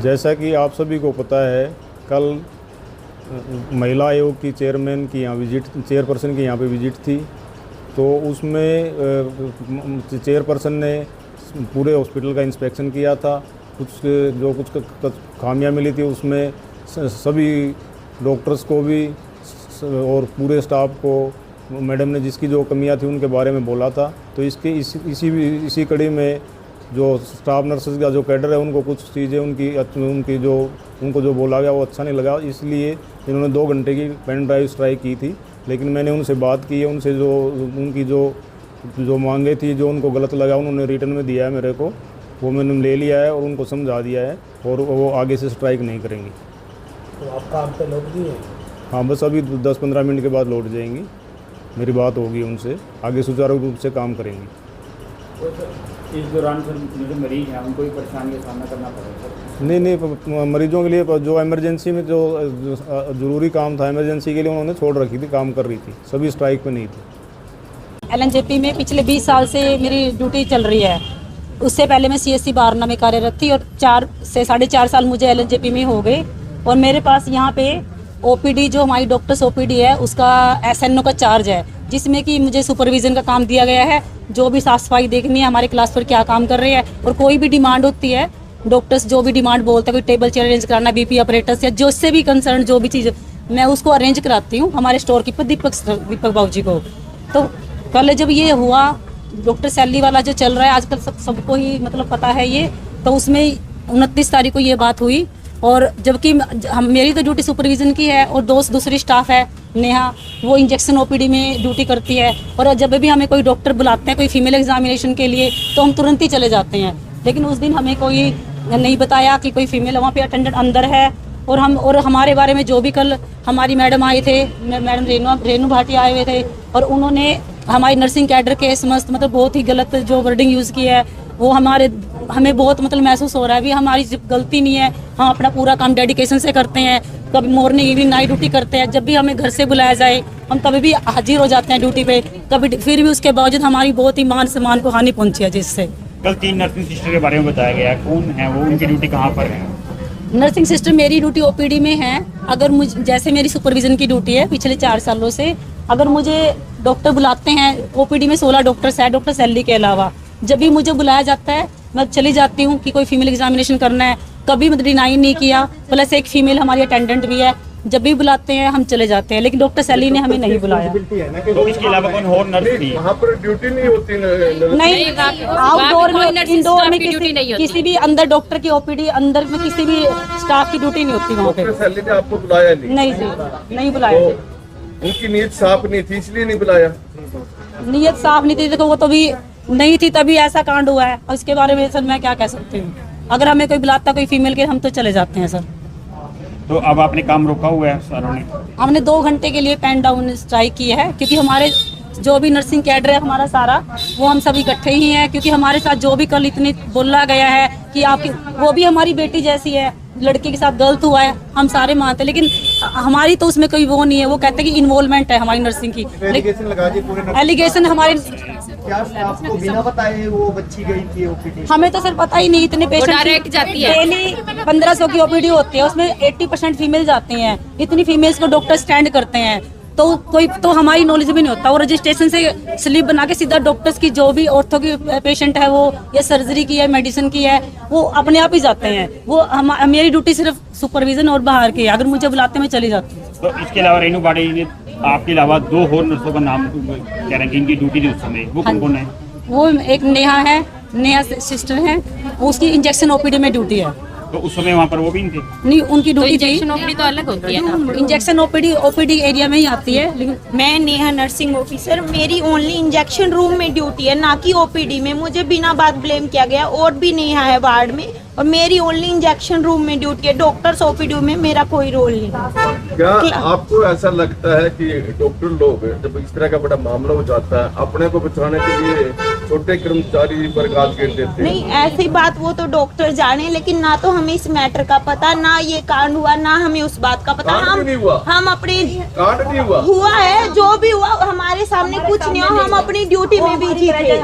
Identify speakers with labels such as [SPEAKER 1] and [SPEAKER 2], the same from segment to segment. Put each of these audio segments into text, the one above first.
[SPEAKER 1] जैसा कि आप सभी को पता है, कल महिला आयोग की चेयरमैन की यहाँ चेयरपर्सन की यहाँ पे विजिट थी। तो उसमें चेयरपर्सन ने पूरे हॉस्पिटल का इंस्पेक्शन किया था। कुछ खामियां मिली थी उसमें सभी डॉक्टर्स को भी और पूरे स्टाफ को मैडम ने जिसकी जो कमियां थी उनके बारे में बोला था। तो इसी कड़ी में जो स्टाफ नर्सेज का जो कैडर है उनको कुछ चीज़ें उनको जो बोला गया वो अच्छा नहीं लगा, इसलिए इन्होंने 2 घंटे की पेन ड्राइव स्ट्राइक की थी। लेकिन मैंने उनसे बात की है, उनसे उनकी जो मांगे थी, जो उनको गलत लगा उन्होंने रिटर्न में दिया है मेरे को, वो मैंने ले लिया है और उनको समझा दिया है और वो आगे से स्ट्राइक नहीं करेंगी।
[SPEAKER 2] तो आप काम पे लौट दिए?
[SPEAKER 1] हाँ, बस अभी 10-15 मिनट के बाद लौट जाएंगी। मेरी बात होगी उनसे, आगे सुचारू रूप से काम करेंगी।
[SPEAKER 3] इस दौरान जो मरीज हैं उनको भी परेशानी का सामना करना पड़ेगा?
[SPEAKER 1] नहीं, मरीजों के लिए जो इमरजेंसी में जो ज़रूरी काम था, इमरजेंसी के लिए उन्होंने छोड़ रखी थी, काम कर रही थी, सभी स्ट्राइक पे नहीं थी।
[SPEAKER 4] LNJP में पिछले 20 साल से मेरी ड्यूटी चल रही है। उससे पहले मैं CSC बारना में कार्यरत थी और 4 से 4.5 साल मुझे LNJP में हो गए। और मेरे पास यहाँ पे OPD जो हमारी डॉक्टर्स OPD है उसका SNO का चार्ज है, जिसमें कि मुझे सुपरविज़न का काम दिया गया है। जो भी साफ़ सफाई देखनी है, हमारे क्लास पर क्या काम कर रहे हैं और कोई भी डिमांड होती है, डॉक्टर्स जो भी डिमांड बोलते हैं, कोई टेबल चेयर अरेंज कराना, BP ऑपरेटर्स या जो उससे भी कंसर्न जो भी चीज़, मैं उसको अरेंज कराती हूँ हमारे स्टोर कीपर दीपक बाबू जी को। तो कल जब ये हुआ, डॉक्टर सैली वाला जो चल रहा है आजकल सबको ही मतलब पता है ये, तो उसमें 29 तारीख को ये बात हुई। और जबकि मेरी तो ड्यूटी सुपरविज़न की है और दूसरी स्टाफ है नेहा, वो इंजेक्शन OPD में ड्यूटी करती है। और जब भी हमें कोई डॉक्टर बुलाते हैं कोई फीमेल एग्जामिनेशन के लिए तो हम तुरंत ही चले जाते हैं। लेकिन उस दिन हमें कोई नहीं बताया कि कोई फीमेल वहाँ पे अटेंडेंट अंदर है। और हमारे बारे में जो भी कल हमारी मैडम आए थे, मैडम रेनू भाटिया आए हुए थे, और उन्होंने हमारी नर्सिंग कैडर के समस्त मतलब बहुत ही गलत जो वर्डिंग यूज़ की है, वो हमें बहुत मतलब महसूस हो रहा है भी हमारी गलती नहीं है। हम अपना पूरा काम डेडिकेशन से करते हैं, कभी मॉर्निंग इवनिंग नाइट ड्यूटी करते हैं। जब भी हमें घर से बुलाया जाए हम तभी भी हाजिर हो जाते हैं ड्यूटी पे, कभी फिर भी उसके बावजूद हमारी बहुत ही मान सम्मान को हानि पहुंची है। जिससे
[SPEAKER 3] कल 3 नर्सिंग सिस्टर के बारे में बताया गया, कौन है वो, उनकी ड्यूटी कहाँ पर है?
[SPEAKER 4] नर्सिंग सिस्टर मेरी ड्यूटी OPD में है। अगर मुझे जैसे मेरी सुपरविज़न की ड्यूटी है पिछले 4 सालों से, अगर मुझे डॉक्टर बुलाते हैं, OPD में 16 डॉक्टर्स है डॉक्टर सैली के अलावा, जब भी मुझे बुलाया जाता है मैं चली जाती हूँ कि कोई फीमेल एग्जामिनेशन करना है, कभी मतलब डिनाई नहीं किया। प्लस एक फीमेल हमारी अटेंडेंट भी है, जब भी बुलाते हैं हम चले जाते हैं। लेकिन डॉक्टर सैली ने हमें नहीं बुलाया।
[SPEAKER 3] तो इसके अलावा कौन और नर्स थी?
[SPEAKER 5] वहाँ पर ड्यूटी नहीं होती?
[SPEAKER 4] नहीं, आउटडोर में इंडोर में किसी भी अंदर डॉक्टर की OPD अंदर में किसी भी स्टाफ की ड्यूटी नहीं होती वहाँ पे।
[SPEAKER 5] डॉक्टर सैली ने आपको बुलाया नहीं?
[SPEAKER 4] नहीं बुलाया।
[SPEAKER 5] उनकी नीयत साफ नहीं थी इसलिए नहीं बुलाया?
[SPEAKER 4] नीयत साफ नहीं थी, देखो वो तो भी नहीं थी तभी ऐसा कांड हुआ है। और इसके बारे में सर मैं क्या कह सकती हूँ। अगर हमें कोई बुलाता कोई फीमेल के, हम तो चले जाते हैं सर।
[SPEAKER 3] तो अब आपने काम रोका हुआ है सारों ने?
[SPEAKER 4] हमने 2 घंटे के लिए पेन डाउन स्ट्राइक की है, क्योंकि हमारे जो भी नर्सिंग कैडर है हमारा सारा, वो हम सब इकट्ठे ही हैं। क्योंकि हमारे साथ जो भी कल इतनी बोला गया है कि आपकी वो भी हमारी बेटी जैसी है, लड़के के साथ गलत हुआ है, हम सारे मानते हैं। लेकिन हमारी तो उसमें कोई वो नहीं है। वो कहते हैं कि इन्वॉल्वमेंट है हमारी नर्सिंग की। एलिगेशन हमारे
[SPEAKER 2] आपको बिना बताए वो बच्ची गई थी OPD?
[SPEAKER 4] हमें तो सर पता ही नहीं। इतने पेशेंट जाती है, डेली 1500 की OPD होती है, उसमें 80% फीमेल जाती हैं। इतनी फीमेल्स को डॉक्टर स्टैंड करते हैं, तो कोई तो हमारी नॉलेज भी नहीं होता। वो रजिस्ट्रेशन से स्लिप बना के सीधा डॉक्टर्स की जो भी ऑर्थो की पेशेंट है वो या सर्जरी की है, मेडिसिन की है, वो अपने आप ही जाते हैं। वो मेरी ड्यूटी सिर्फ सुपरविजन और बाहर की है। अगर मुझे बुलाते मैं चली जाती हूँ।
[SPEAKER 3] तो इसके अलावा रेनू भाटिया ने आपके अलावा 2 और नर्सों का नाम कह रहे हैं जिनकी ड्यूटी थी उस समय, वो कौन है? वो
[SPEAKER 4] एक नेहा है, नेहा सिस्टर है, उसकी इंजेक्शन OPD में ड्यूटी है।
[SPEAKER 3] तो उस समय वहाँ पर वो भी नहीं थे?
[SPEAKER 4] नहीं, उनकी ड्यूटी थी।
[SPEAKER 6] इंजेक्शन OPD तो अलग होती है ना?
[SPEAKER 4] इंजेक्शन OPD एरिया में ही आती है। लेकिन
[SPEAKER 6] मैं नेहा नर्सिंग ऑफिसर, मेरी ओनली इंजेक्शन रूम में ड्यूटी है, ना कि OPD में। मुझे बिना बात ब्लेम किया गया। और भी नेहा है वार्ड में और मेरी ओनली इंजेक्शन रूम में ड्यूटी है। डॉक्टर्स OPD में मेरा कोई रोल नहीं है।
[SPEAKER 5] क्या आपको ऐसा लगता है कि डॉक्टर लोग जब इस तरह का बड़ा मामला हो जाता है अपने को बचाने के लिए छोटे कर्मचारी पर गाज गिर देते हैं?
[SPEAKER 6] नहीं, ऐसी बात वो तो डॉक्टर जाने, लेकिन ना तो हमें इस मैटर का पता, ना ये कांड हुआ, ना हमें उस बात का पता। हम अपने
[SPEAKER 5] कांड नहीं
[SPEAKER 6] हुआ है, जो भी हुआ हमारे सामने कुछ नहीं हुआ। हम अपनी ड्यूटी में बिजी थे,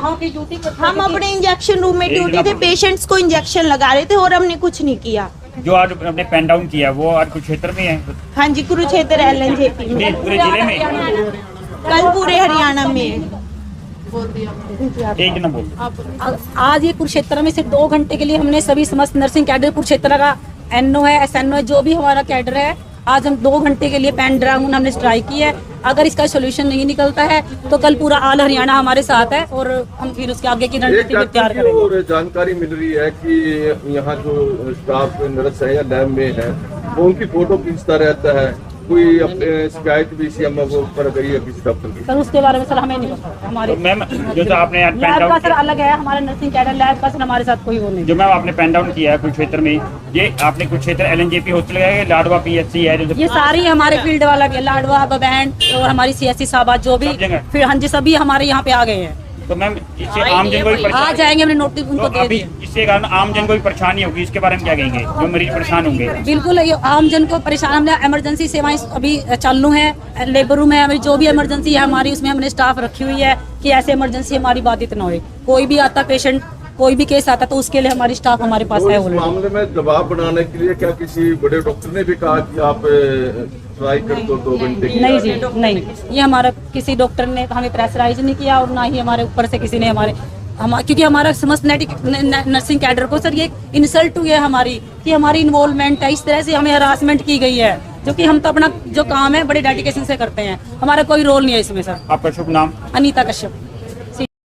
[SPEAKER 6] हम अपने इंजेक्शन रूम में ड्यूटी थे, पेशेंट्स को इंजेक्शन लगा रहे थे और हमने कुछ नहीं किया।
[SPEAKER 3] जो आज आपने पेन डाउन किया वो आज कुरुक्षेत्र में है?
[SPEAKER 6] हाँ जी, कुरुक्षेत्र LNJP में,
[SPEAKER 3] नहीं, पूरे जिले में?
[SPEAKER 6] कल पूरे हरियाणा में।
[SPEAKER 3] एक दिन बोल।
[SPEAKER 4] आज ये कुरुक्षेत्र में सिर्फ 2 घंटे के लिए हमने सभी समस्त नर्सिंग कैडर कुरुक्षेत्र का NO है, SNO है, जो भी हमारा कैडर है, आज हम 2 घंटे के लिए पेन ड्राउन हमने स्ट्राइक की है। अगर इसका सोल्यूशन नहीं निकलता है तो कल पूरा ऑल हरियाणा हमारे साथ है और हम फिर उसके आगे की रणनीति भी तैयार करेंगे।
[SPEAKER 5] और जानकारी मिल रही है कि यहाँ जो स्टाफ नर्स है या लैब में है वो उनकी फोटो खींचता रहता है, कोई अपने शिकायत भी सीएम को कर गई है किसी डॉक्टर की?
[SPEAKER 4] सर उसके बारे में सर हमें नहीं पता। हमारे
[SPEAKER 3] तो मैम जो तो आपने आज पेन
[SPEAKER 4] लैब का
[SPEAKER 3] डाउन
[SPEAKER 4] सर अलग है, हमारे नर्सिंग कैडर लैब का सर हमारे साथ कोई वो नहीं।
[SPEAKER 3] जो मैम आपने पेन डाउन किया है कुरुक्षेत्र में, ये आपने कुरुक्षेत्र LNJP हॉस्पिटल का है, लाडवा PHC है जो
[SPEAKER 4] ये सारी हमारे फील्ड वाला भी है, लाडवा बबैंड और हमारी CSC साबा जो भी
[SPEAKER 3] सब जगह?
[SPEAKER 4] फिर हाँ जी सभी हमारे यहाँ पे आ गए हैं।
[SPEAKER 3] तो मैम इससे आम जन को भी
[SPEAKER 4] आ
[SPEAKER 3] परेशानी,
[SPEAKER 4] जाएंगे, हमने नोटिस उनको
[SPEAKER 3] तो
[SPEAKER 4] दे
[SPEAKER 3] अभी
[SPEAKER 4] दिया।
[SPEAKER 3] इससे कारण आम जन को भी परेशानी होगी, इसके बारे में क्या कहेंगे जो मरीज परेशान होंगे?
[SPEAKER 4] बिल्कुल ये आम जन को परेशान, हमने इमरजेंसी सेवाएं अभी चालू है, लेबर रूम है हमारी, जो भी इमरजेंसी है हमारी उसमें हमने स्टाफ रखी हुई है कि ऐसे इमरजेंसी हमारी बाधित ना हो। कोई भी आता पेशेंट, कोई भी केस आता तो उसके लिए हमारी स्टाफ हमारे पास
[SPEAKER 5] तो
[SPEAKER 4] है
[SPEAKER 5] इस
[SPEAKER 4] ऑलरेडी।
[SPEAKER 5] मामले में दबाव बनाने के लिए क्या किसी बड़े डॉक्टर ने भी कहा कि आप ट्राई कर दो 2 घंटे की?
[SPEAKER 4] नहीं जी नहीं, ये हमारा किसी डॉक्टर ने हमें प्रेशराइज नहीं किया और ना ही हमारे ऊपर से किसी ने क्योंकि हमारा समस्त नर्सिंग कैडर को सर ये इंसल्ट हुई है हमारी कि हमारी इन्वॉल्वमेंट है, इस तरह से हमें हरासमेंट की गई है, जो कि हम तो अपना जो काम है बड़े डेडिकेशन से करते हैं, हमारा कोई रोल नहीं है इसमें सर।
[SPEAKER 3] आपका शुभ नाम?
[SPEAKER 4] अनीता कश्यप।